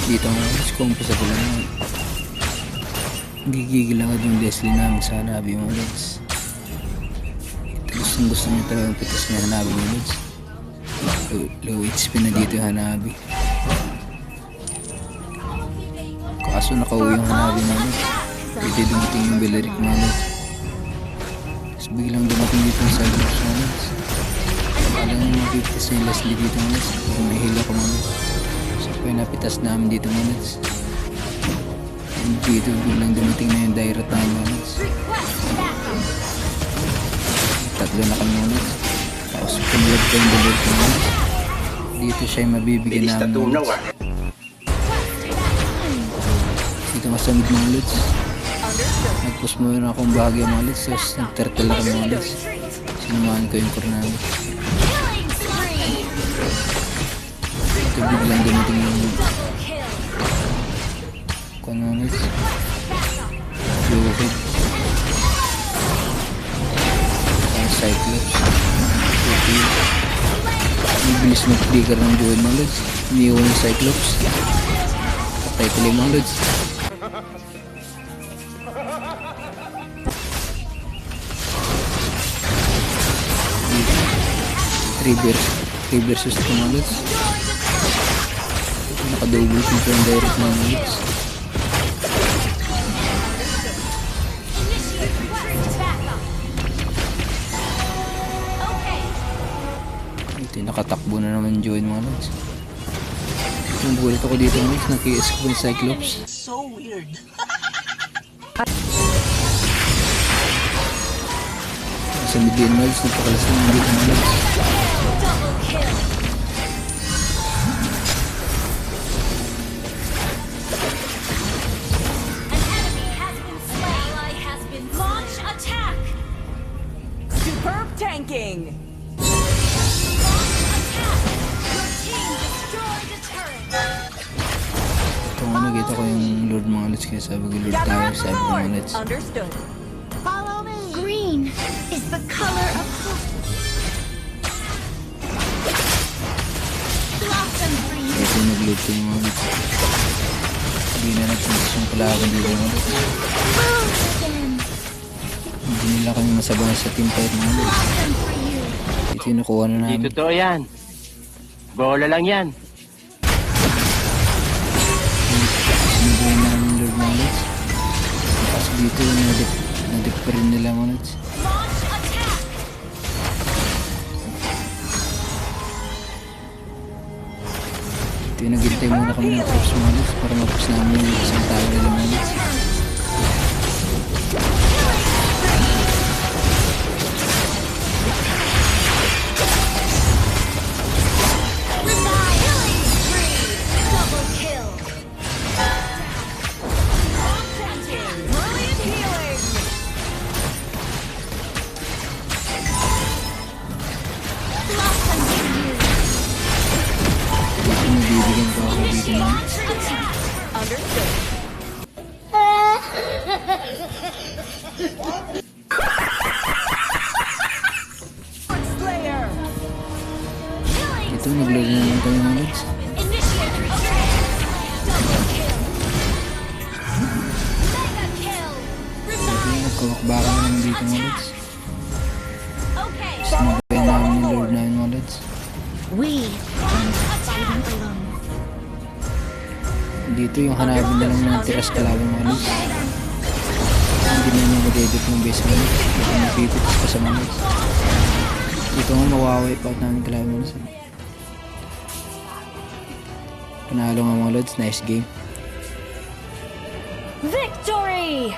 Dito nga, kumpisa ko lang yun. Gigigil agad yung Leslie namin sa Hanabi mga lods. Gusto niya talagang pitas na Hanabi mga lods. Low HP na dito yung Hanabi. Kaso nakauwi yung Hanabi mga lods. Pwede dumating yung Belleric mga lods. Tapos biglang dumating dito yung Cyclops mga lods. Alam mo mapipitas na yung Leslie dito mga lods. May hila ko mga lods. So kaya napitas namin dito mga lods. Dito biglang dumating na yung Daira tayo mga lods. Tatlo na kami mga lods. Tapos pumunod ko yung Belleric mga lods. Dito siya yung mabibigyan namin mga lods. Dito masamid mga lods. Nagpush mo rin akong bahagya mga lods. Tapos nagturtle ako mga lods. Sinamahan ko yung Kornami. Ito biglang dumating yung Kononis Bluehead ang Cyclops. Bibilis mag-trigger ng Joel mga lods. Iniwan yung Cyclops. Patay tuloy mga lods. Three versus 2 mga lods. Naka-double kill yung direct mga lods. Ito nakatakbo na naman Joel mga lods. Yung bulit ako dito mga lods. Naki-escape yung Cyclops. So weird. Sa mid-lane mga lods. Napakalas na mga dito mga lods. Superb tanking. Ito nga nakita ko yung Lord mga lods. Kaya sabi ko Lord tayo. Sabi ko mga lods. Understood. Follow me. Green is the color of hope. Blossom for you. Ito yung nag-load ko yung mga lods. Hindi na nagsisis yung kalaban dito mga lods. Bloom again. Hindi nila kami masabay sa team fight mga lods. Blossom for you. Ito yung nakuha na namin. Hindi totoo yan. Bola lang yan. Sinubuhin namin Lord mga lods. Tapos dito yung nadip pa rin nila mga lods. Ito yung naghintay muna kami ng props mga lods para mapos namin yung isang tao nila mga lods. Ito nabibigyan ko ako dito mga lods. Understood. Slayer. Ito nag-load na naman kami mga lods. Ito yung nagkawakbaka na naman dito mga lods. Sinabayan namin yung Lord na yun mga lods. We are fighting alone. Dito yung hanapin na lang ng tiras kalaban mga lods. Hindi na nyo mag-edit ng base mga lods. Dito napipitas pa sa mga lods. Dito nga mawawipe out namin kalaban mga lods. Panalo nga mga lods. Nice game. Victory!